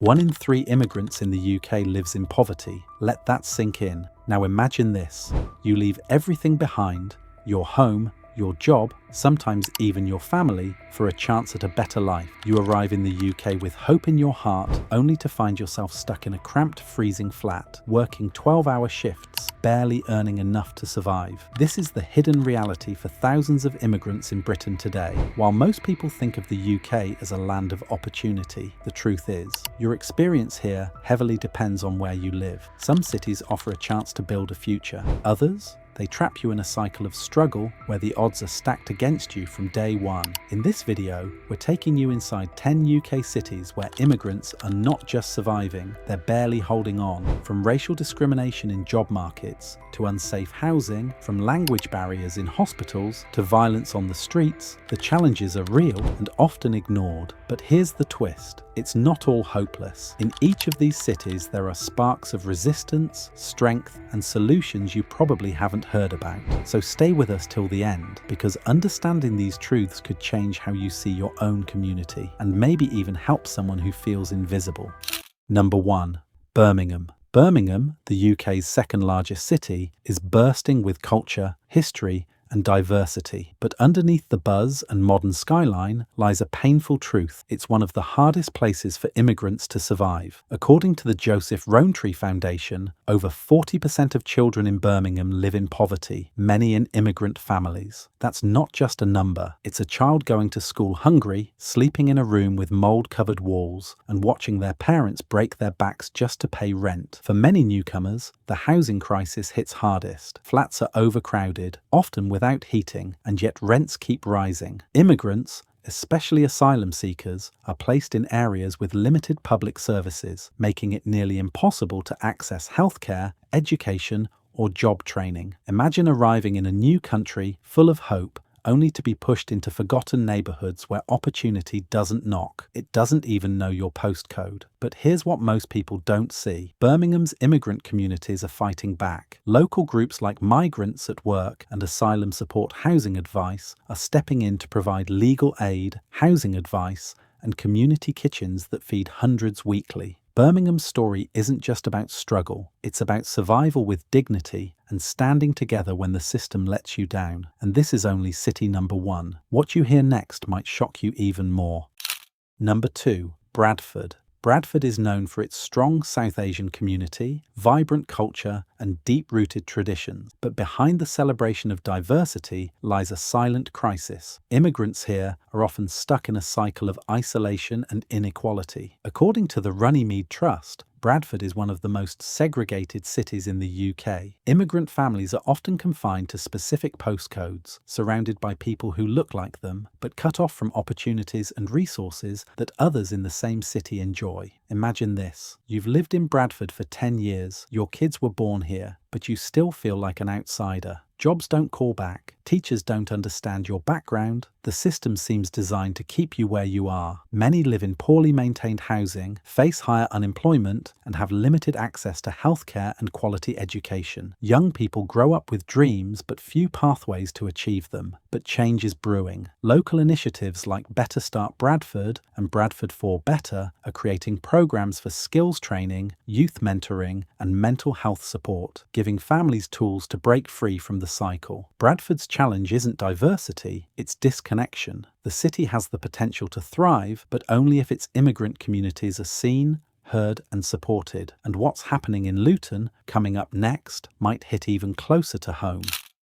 1 in 3 immigrants in the UK lives in poverty. Let that sink in. Now imagine this. You leave everything behind, your home, your job, sometimes even your family, for a chance at a better life. You arrive in the UK with hope in your heart, only to find yourself stuck in a cramped, freezing flat, working 12-hour shifts, barely earning enough to survive. This is the hidden reality for thousands of immigrants in Britain today. While most people think of the UK as a land of opportunity, the truth is, your experience here heavily depends on where you live. Some cities offer a chance to build a future. Others, they trap you in a cycle of struggle where the odds are stacked against you from day one. In this video, we're taking you inside 10 UK cities where immigrants are not just surviving, they're barely holding on. From racial discrimination in job markets, to unsafe housing, from language barriers in hospitals, to violence on the streets, the challenges are real and often ignored. But here's the twist. It's not all hopeless. In each of these cities, there are sparks of resistance, strength, and solutions you probably haven't heard about. So stay with us till the end, because understanding these truths could change how you see your own community, and maybe even help someone who feels invisible. Number 1. Birmingham. Birmingham, the UK's second largest city, is bursting with culture, history, and diversity. But underneath the buzz and modern skyline lies a painful truth. It's one of the hardest places for immigrants to survive. According to the Joseph Rowntree Foundation, over 40% of children in Birmingham live in poverty, many in immigrant families. That's not just a number. It's a child going to school hungry, sleeping in a room with mold-covered walls, and watching their parents break their backs just to pay rent. For many newcomers, the housing crisis hits hardest. Flats are overcrowded, often without heating, and yet rents keep rising. Immigrants, especially asylum seekers, are placed in areas with limited public services, making it nearly impossible to access healthcare, education, or job training. Imagine arriving in a new country full of hope, only to be pushed into forgotten neighbourhoods where opportunity doesn't knock. It doesn't even know your postcode. But here's what most people don't see. Birmingham's immigrant communities are fighting back. Local groups like Migrants at Work and Asylum Support Housing Advice are stepping in to provide legal aid, housing advice, and community kitchens that feed hundreds weekly. Birmingham's story isn't just about struggle, it's about survival with dignity and standing together when the system lets you down. And this is only city number 1. What you hear next might shock you even more. Number 2. Bradford. Bradford is known for its strong South Asian community, vibrant culture, and deep-rooted traditions. But behind the celebration of diversity lies a silent crisis. Immigrants here are often stuck in a cycle of isolation and inequality. According to the Runnymede Trust, Bradford is one of the most segregated cities in the UK. Immigrant families are often confined to specific postcodes, surrounded by people who look like them, but cut off from opportunities and resources that others in the same city enjoy. Imagine this. You've lived in Bradford for 10 years, your kids were born here, but you still feel like an outsider. Jobs don't call back, teachers don't understand your background, the system seems designed to keep you where you are. Many live in poorly maintained housing, face higher unemployment, and have limited access to healthcare and quality education. Young people grow up with dreams but few pathways to achieve them. But change is brewing. Local initiatives like Better Start Bradford and Bradford for Better are creating programs for skills training, youth mentoring, and mental health support, giving families tools to break free from the cycle. Bradford's challenge isn't diversity, it's disconnection. The city has the potential to thrive, but only if its immigrant communities are seen, heard, and supported. And what's happening in Luton, coming up next, might hit even closer to home.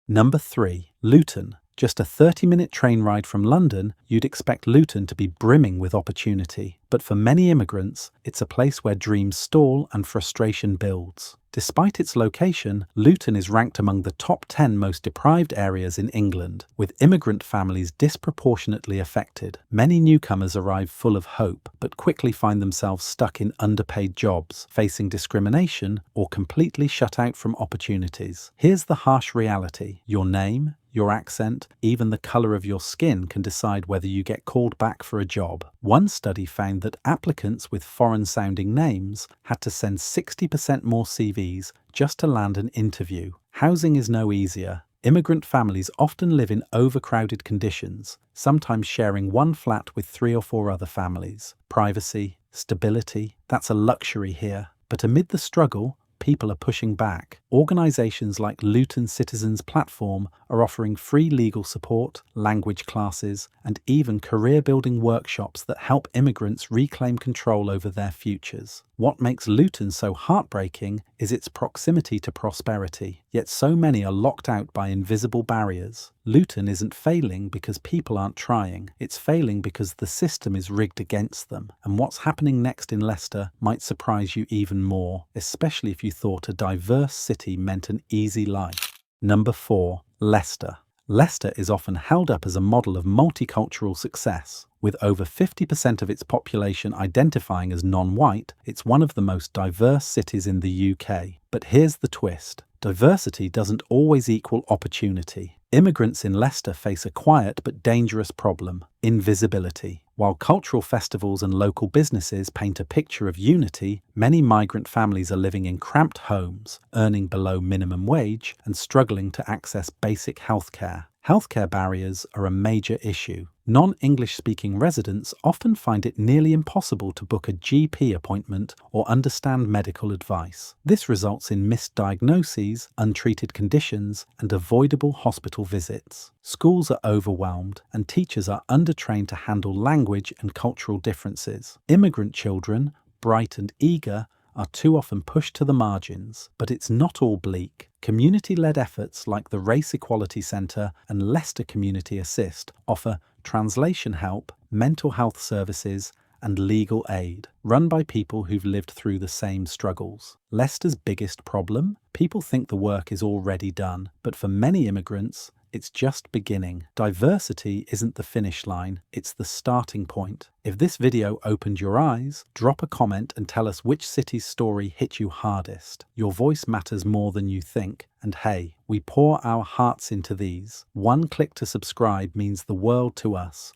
Number 3. Luton. Just a 30-minute train ride from London, you'd expect Luton to be brimming with opportunity. But for many immigrants, it's a place where dreams stall and frustration builds. Despite its location, Luton is ranked among the top 10 most deprived areas in England, with immigrant families disproportionately affected. Many newcomers arrive full of hope, but quickly find themselves stuck in underpaid jobs, facing discrimination, or completely shut out from opportunities. Here's the harsh reality. Your name, your accent, even the colour of your skin can decide whether you get called back for a job. One study found that applicants with foreign-sounding names had to send 60% more CVs just to land an interview. Housing is no easier. Immigrant families often live in overcrowded conditions, sometimes sharing one flat with 3 or 4 other families. Privacy, stability, that's a luxury here. But amid the struggle, people are pushing back. Organisations like Luton Citizens Platform are offering free legal support, language classes, and even career-building workshops that help immigrants reclaim control over their futures. What makes Luton so heartbreaking is its proximity to prosperity, yet so many are locked out by invisible barriers. Luton isn't failing because people aren't trying, it's failing because the system is rigged against them. And what's happening next in Leicester might surprise you even more, especially if you thought a diverse city meant an easy life. Number 4. Leicester. Leicester is often held up as a model of multicultural success. With over 50% of its population identifying as non-white, it's one of the most diverse cities in the UK. But here's the twist. Diversity doesn't always equal opportunity. Immigrants in Leicester face a quiet but dangerous problem: invisibility. While cultural festivals and local businesses paint a picture of unity, many migrant families are living in cramped homes, earning below minimum wage, and struggling to access basic healthcare. Healthcare barriers are a major issue. Non-English-speaking residents often find it nearly impossible to book a GP appointment or understand medical advice. This results in missed diagnoses, untreated conditions, and avoidable hospital visits. Schools are overwhelmed, and teachers are undertrained to handle language and cultural differences. Immigrant children, bright and eager, are too often pushed to the margins. But it's not all bleak. Community-led efforts like the Race Equality Centre and Leicester Community Assist offer translation help, mental health services, and legal aid, run by people who've lived through the same struggles. Leicester's biggest problem? People think the work is already done, but for many immigrants, it's just beginning. Diversity isn't the finish line, it's the starting point. If this video opened your eyes, drop a comment and tell us which city's story hit you hardest. Your voice matters more than you think. And hey, we pour our hearts into these. One click to subscribe means the world to us.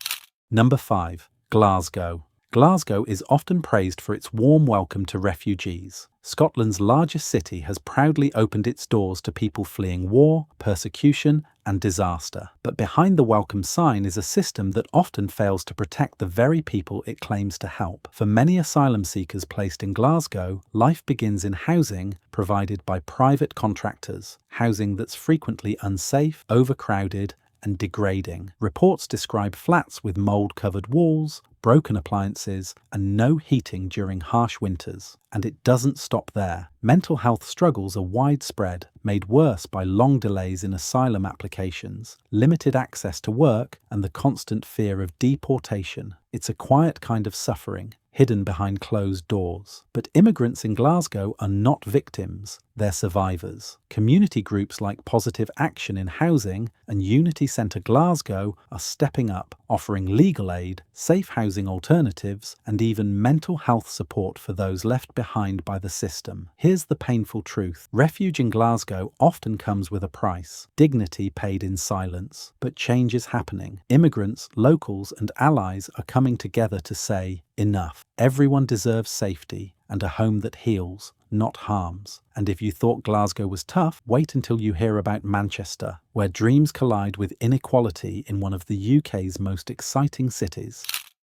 Number 5. Glasgow. Glasgow is often praised for its warm welcome to refugees. Scotland's largest city has proudly opened its doors to people fleeing war, persecution, and disaster. But behind the welcome sign is a system that often fails to protect the very people it claims to help. For many asylum seekers placed in Glasgow, life begins in housing provided by private contractors, housing that's frequently unsafe, overcrowded, and degrading. Reports describe flats with mold-covered walls, broken appliances, and no heating during harsh winters. And it doesn't stop there. Mental health struggles are widespread, made worse by long delays in asylum applications, limited access to work, and the constant fear of deportation. It's a quiet kind of suffering, hidden behind closed doors. But immigrants in Glasgow are not victims, they're survivors. Community groups like Positive Action in Housing and Unity Centre Glasgow are stepping up, offering legal aid, safe housing alternatives, and even mental health support for those left behind by the system. Here's the painful truth. Refuge in Glasgow often comes with a price, dignity paid in silence. But change is happening. Immigrants, locals, and allies are coming together to say, enough. Everyone deserves safety and a home that heals, not harms. And if you thought Glasgow was tough, wait until you hear about Manchester, where dreams collide with inequality in one of the UK's most exciting cities.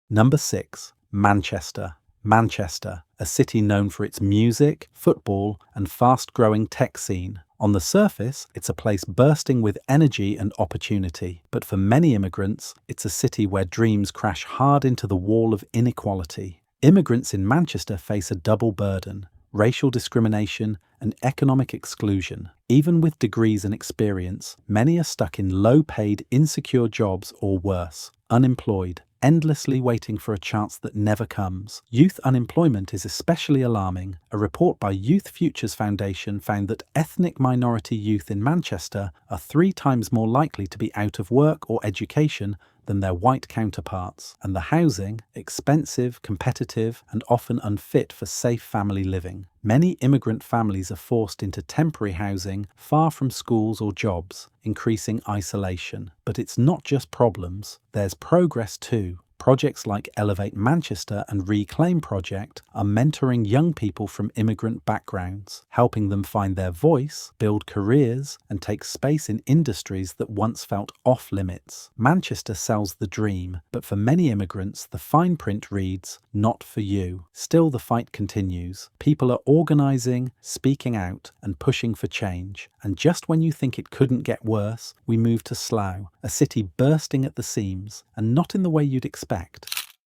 Number 6. Manchester. Manchester, a city known for its music, football, and fast-growing tech scene. On the surface, it's a place bursting with energy and opportunity. But for many immigrants, it's a city where dreams crash hard into the wall of inequality. Immigrants in Manchester face a double burden: racial discrimination and economic exclusion. Even with degrees and experience, many are stuck in low-paid, insecure jobs or worse, unemployed, endlessly waiting for a chance that never comes. Youth unemployment is especially alarming. A report by Youth Futures Foundation found that ethnic minority youth in Manchester are 3 times more likely to be out of work or education than their white counterparts. And the housing, expensive, competitive, and often unfit for safe family living. Many immigrant families are forced into temporary housing far from schools or jobs, increasing isolation. But it's not just problems, there's progress too. Projects like Elevate Manchester and Reclaim Project are mentoring young people from immigrant backgrounds, helping them find their voice, build careers, and take space in industries that once felt off limits. Manchester sells the dream, but for many immigrants, the fine print reads, "Not for you." Still, the fight continues. People are organising, speaking out, and pushing for change. And just when you think it couldn't get worse, we move to Slough, a city bursting at the seams, and not in the way you'd expect.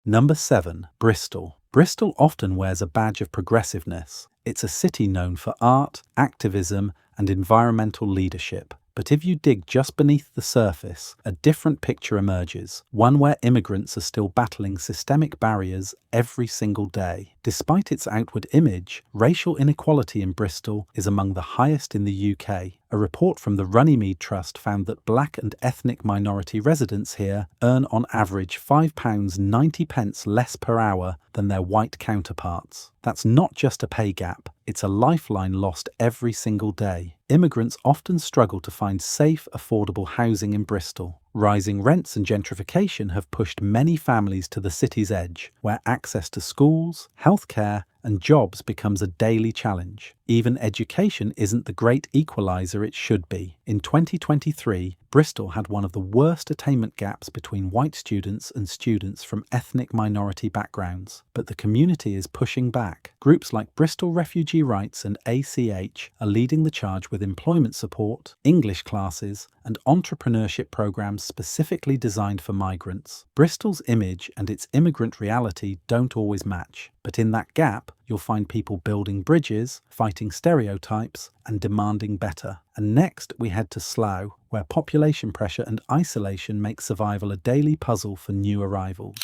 Number 7. Bristol. Bristol often wears a badge of progressiveness. It's a city known for art, activism, and environmental leadership. But if you dig just beneath the surface, a different picture emerges, one where immigrants are still battling systemic barriers every single day. Despite its outward image, racial inequality in Bristol is among the highest in the UK. A report from the Runnymede Trust found that black and ethnic minority residents here earn on average £5.90 less per hour than their white counterparts. That's not just a pay gap, it's a lifeline lost every single day. Immigrants often struggle to find safe, affordable housing in Bristol. Rising rents and gentrification have pushed many families to the city's edge, where access to schools, healthcare, and jobs becomes a daily challenge. Even education isn't the great equaliser it should be. In 2023, Bristol had one of the worst attainment gaps between white students and students from ethnic minority backgrounds. But the community is pushing back. Groups like Bristol Refugee Rights and ACH are leading the charge with employment support, English classes, and entrepreneurship programs specifically designed for migrants. Bristol's image and its immigrant reality don't always match, but in that gap, you'll find people building bridges, fighting stereotypes, and demanding better. And next, we head to Slough, where population pressure and isolation make survival a daily puzzle for new arrivals.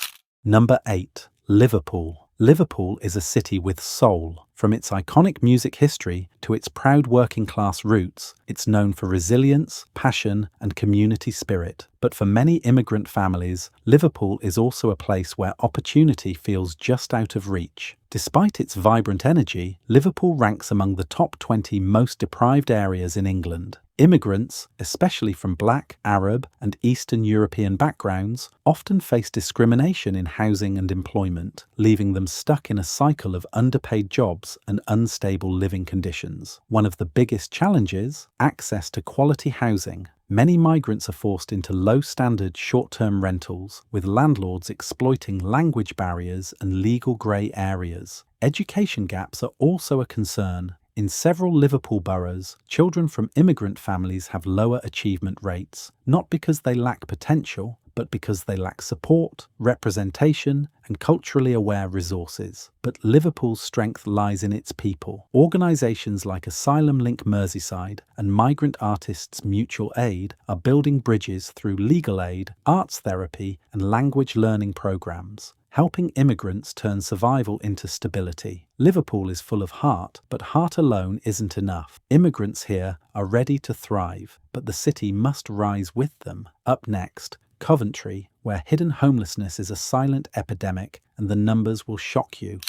Number 8. Liverpool. Liverpool is a city with soul. From its iconic music history to its proud working-class roots, it's known for resilience, passion, and community spirit. But for many immigrant families, Liverpool is also a place where opportunity feels just out of reach. Despite its vibrant energy, Liverpool ranks among the top 20 most deprived areas in England. Immigrants, especially from Black, Arab, and Eastern European backgrounds, often face discrimination in housing and employment, leaving them stuck in a cycle of underpaid jobs and unstable living conditions. One of the biggest challenges: access to quality housing. Many migrants are forced into low-standard short-term rentals, with landlords exploiting language barriers and legal grey areas. Education gaps are also a concern. In several Liverpool boroughs, children from immigrant families have lower achievement rates, not because they lack potential, but because they lack support, representation, and culturally aware resources. But Liverpool's strength lies in its people. Organisations like Asylum Link Merseyside and Migrant Artists Mutual Aid are building bridges through legal aid, arts therapy, and language learning programmes, helping immigrants turn survival into stability. Liverpool is full of heart, but heart alone isn't enough. Immigrants here are ready to thrive, but the city must rise with them. Up next, Coventry, where hidden homelessness is a silent epidemic, and the numbers will shock you.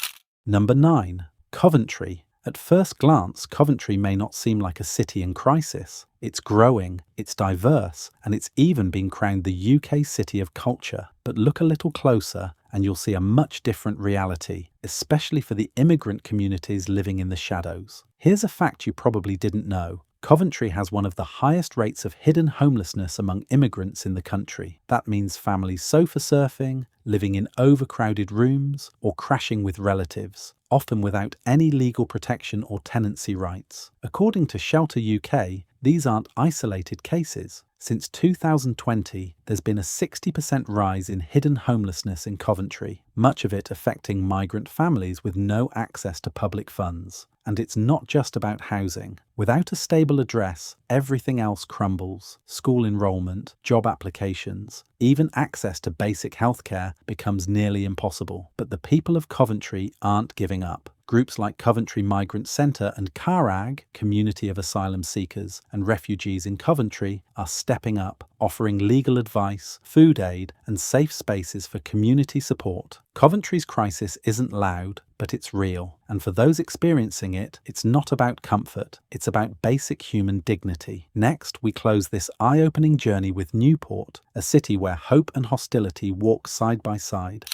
Number 9. Coventry. At first glance, Coventry may not seem like a city in crisis. It's growing, it's diverse, and it's even been crowned the UK City of Culture. But look a little closer, and you'll see a much different reality, especially for the immigrant communities living in the shadows. Here's a fact you probably didn't know. Coventry has one of the highest rates of hidden homelessness among immigrants in the country. That means families sofa surfing, living in overcrowded rooms, or crashing with relatives, often without any legal protection or tenancy rights. According to Shelter UK, these aren't isolated cases. Since 2020, there's been a 60% rise in hidden homelessness in Coventry, much of it affecting migrant families with no access to public funds. And it's not just about housing. Without a stable address, everything else crumbles. School enrolment, job applications, even access to basic healthcare becomes nearly impossible. But the people of Coventry aren't giving up. Groups like Coventry Migrant Centre and CARAG, Community of Asylum Seekers and Refugees in Coventry, are stepping up, offering legal advice, food aid, and safe spaces for community support. Coventry's crisis isn't loud, but it's real. And for those experiencing it, it's not about comfort, it's about basic human dignity. Next, we close this eye-opening journey with Newport, a city where hope and hostility walk side by side.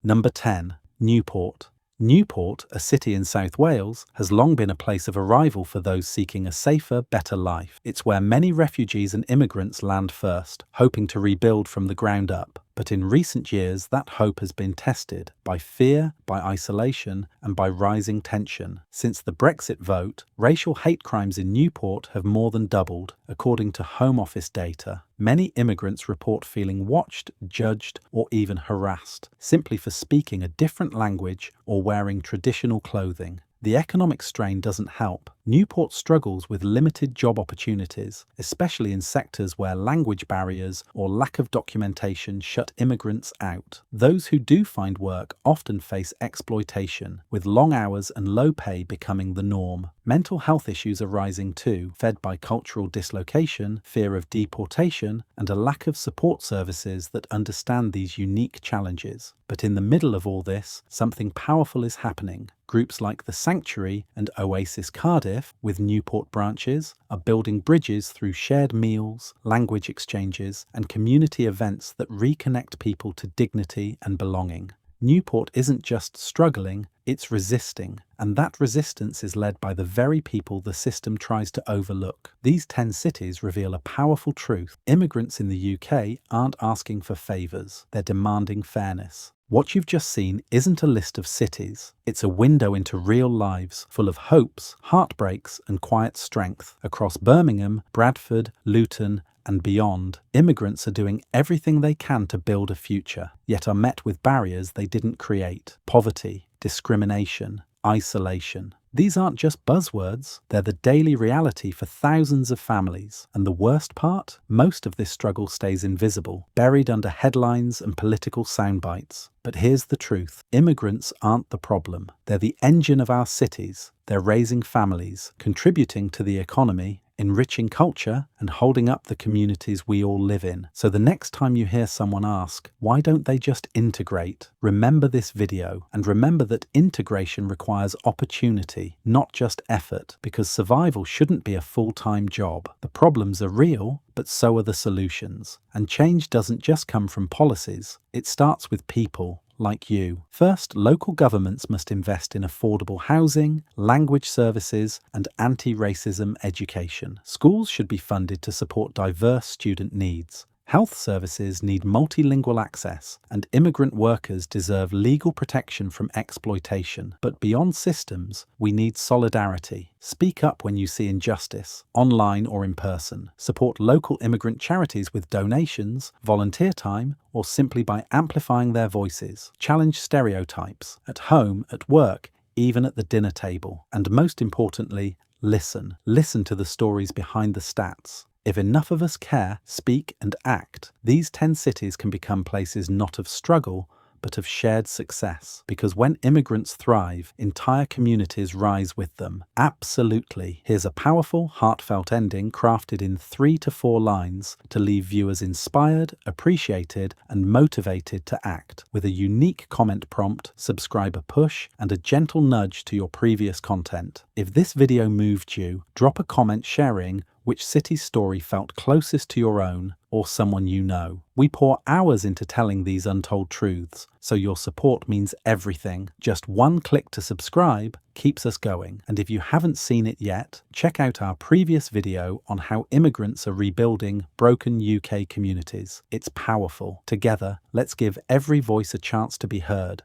Number 10. Newport. Newport, a city in South Wales, has long been a place of arrival for those seeking a safer, better life. It's where many refugees and immigrants land first, hoping to rebuild from the ground up. But in recent years, that hope has been tested by fear, by isolation, and by rising tension. Since the Brexit vote, racial hate crimes in Newport have more than doubled, according to Home Office data. Many immigrants report feeling watched, judged, or even harassed, simply for speaking a different language or wearing traditional clothing. The economic strain doesn't help. Newport struggles with limited job opportunities, especially in sectors where language barriers or lack of documentation shut immigrants out. Those who do find work often face exploitation, with long hours and low pay becoming the norm. Mental health issues are rising too, fed by cultural dislocation, fear of deportation, and a lack of support services that understand these unique challenges. But in the middle of all this, something powerful is happening. Groups like the Sanctuary and Oasis Cardiff, with Newport branches, are building bridges through shared meals, language exchanges, and community events that reconnect people to dignity and belonging. Newport isn't just struggling, it's resisting, and that resistance is led by the very people the system tries to overlook. These 10 cities reveal a powerful truth. Immigrants in the UK aren't asking for favours, they're demanding fairness. What you've just seen isn't a list of cities. It's a window into real lives, full of hopes, heartbreaks, and quiet strength. Across Birmingham, Bradford, Luton, and beyond, immigrants are doing everything they can to build a future, yet are met with barriers they didn't create. Poverty, discrimination, isolation. These aren't just buzzwords, they're the daily reality for thousands of families. And the worst part? Most of this struggle stays invisible, buried under headlines and political soundbites. But here's the truth. Immigrants aren't the problem. They're the engine of our cities. They're raising families, contributing to the economy, enriching culture, and holding up the communities we all live in. So the next time you hear someone ask, why don't they just integrate? Remember this video, and remember that integration requires opportunity, not just effort, because survival shouldn't be a full-time job. The problems are real, but so are the solutions. And change doesn't just come from policies, it starts with people. Like you. First, local governments must invest in affordable housing, language services, and anti-racism education. Schools should be funded to support diverse student needs. Health services need multilingual access, and immigrant workers deserve legal protection from exploitation. But beyond systems, we need solidarity. Speak up when you see injustice, online or in person. Support local immigrant charities with donations, volunteer time, or simply by amplifying their voices. Challenge stereotypes, at home, at work, even at the dinner table. And most importantly, listen. Listen to the stories behind the stats. If enough of us care, speak and act, these 10 cities can become places not of struggle, but of shared success. Because when immigrants thrive, entire communities rise with them. Absolutely. Here's a powerful, heartfelt ending crafted in 3 to 4 lines to leave viewers inspired, appreciated, and motivated to act. With a unique comment prompt, subscriber push, and a gentle nudge to your previous content. If this video moved you, drop a comment sharing which city's story felt closest to your own or someone you know. We pour hours into telling these untold truths, so your support means everything. Just one click to subscribe keeps us going. And if you haven't seen it yet, check out our previous video on how immigrants are rebuilding broken UK communities. It's powerful. Together, let's give every voice a chance to be heard.